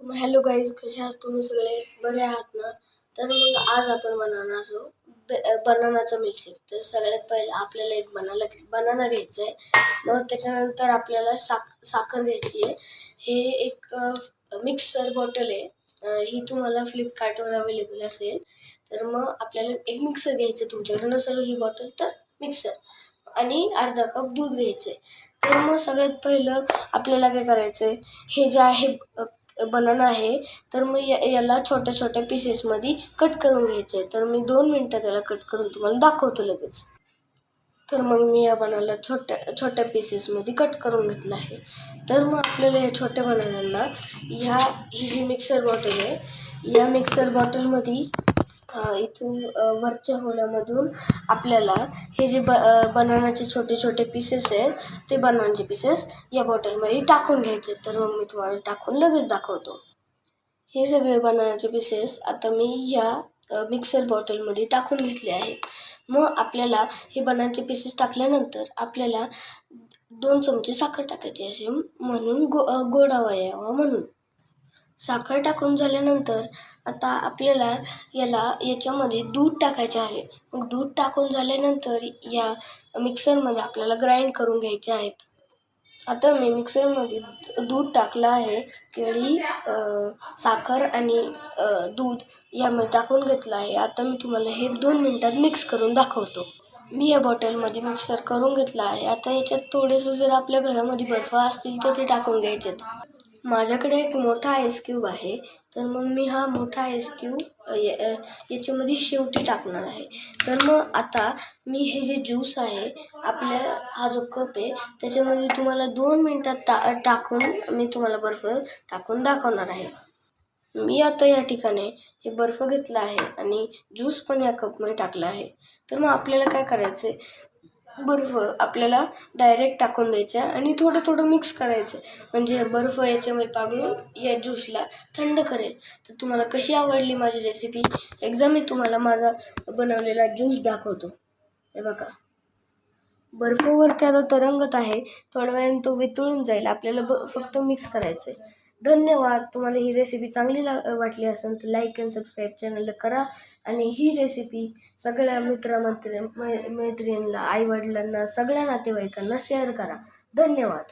Hello guys, कसे आहात तुम्ही सगळे? बरे आहात ना? तर मग आज आपण बनवणार आहोत बनानाचा मिल्कशेक. तर सगळ्यात पहिलं आपल्याला एक बनाना घ्यायचा आहे. मग त्याच्यानंतर आपल्याला साखर घ्यायची आहे. हे एक मिक्सर बॉटल आहे. ही तुम्हाला फ्लिपकार्टवर अवेलेबल असेल. तर मग आपल्याला एक मिक्सर घ्यायचं, तुमच्याकडे नसेल ही बॉटल तर मिक्सर, आणि अर्धा कप दूध घ्यायचं आहे. तर मग सगळ्यात पहिलं आपल्याला काय करायचं आहे, हे जे आहे बनाना आहे, तर मग याला छोट्या छोट्या पीसेसमध्ये कट करून घ्यायचं आहे. तर मी 2 मिनटात त्याला कट करून तुम्हाला दाखवतो लगेच. तर मग मी या बनानाला छोट्या छोट्या पीसेसमध्ये कट करून घेतलं आहे. तर मग आपल्याला या छोट्या बनानांना ही जी मिक्सर बॉटल आहे, या मिक्सर बॉटलमध्ये इथून वरच्या होलामधून आपल्याला हे जे बनानाचे छोटे छोटे पीसेस आहेत, ते बनानाचे पीसेस या बॉटलमध्ये टाकून घ्यायचे. तर मग मी तुम्हाला टाकून लगेच दाखवतो. हे सगळे बनानाचे पीसेस आता मी या मिक्सर बॉटलमध्ये टाकून घेतले आहे. मग आपल्याला हे बनानाचे पीसेस टाकल्यानंतर आपल्याला 2 चमचे साखर टाकायची असे, म्हणून गोडावा यावा म्हणून. साखर टाकून झाल्यानंतर आता आपल्याला याच्यामध्ये दूध टाकायचे आहे. मग दूध टाकून झाल्यानंतर या मिक्सरमध्ये आपल्याला ग्राइंड करून घ्यायचे आहेत. आता मी मिक्सरमध्ये दूध टाकलं आहे. केळी, साखर आणि दूध यामध्ये टाकून घेतलं आहे. आता मी तुम्हाला हे 2 मिनटात मिक्स करून दाखवतो. मी या बॉटलमध्ये मिक्सर करून घेतलं आहे. आता याच्यात थोडेसे जर आपल्या घरामध्ये बर्फ असतील तर ते टाकून घ्यायचेत. माझ्याकडे एक मोठा आईस क्यूब आहे, तर मग मी हा मोठा आईस क्यूब याच्यामध्ये शेवटी टाकणार आहे. तर मग आता मी हे जे ज्यूस आहे, हा जो कप आहे, त्याच्यामध्ये तुम्हाला 2 मिनटात टाकून मी तुम्हाला बर्फ टाकून दाखवणार आहे. मी आता या ठिकाणी हे बर्फ घेतला आहे आणि ज्यूस पण या कपमध्ये टाकला आहे. तर मग आपल्याला काय करायचं आहे, बर्फ आपल्याला डायरेक्ट टाकून द्यायचा आणि थोडं थोडं मिक्स करायचं, म्हणजे बर्फ याच्यामध्ये पागळून या ज्यूसला थंड करेल. तर तुम्हाला कशी आवडली माझी रेसिपी, एकदा मी तुम्हाला माझा बनवलेला ज्यूस दाखवतो. हे बघा, बर्फवरती आता तरंगत आहे. थोड्या वेळाने तो वितळून जाईल. आपल्याला फक्त मिक्स करायचं आहे. धन्यवाद. तुम्हाला ही रेसिपी चांगली वाटली असेल तर लाईक आणि सबस्क्राईब चॅनलला करा. आणि ही रेसिपी सगळ्या मैत्रिणींना, आईवडिलांना, सगळ्या नातेवाईकांना शेअर करा. धन्यवाद.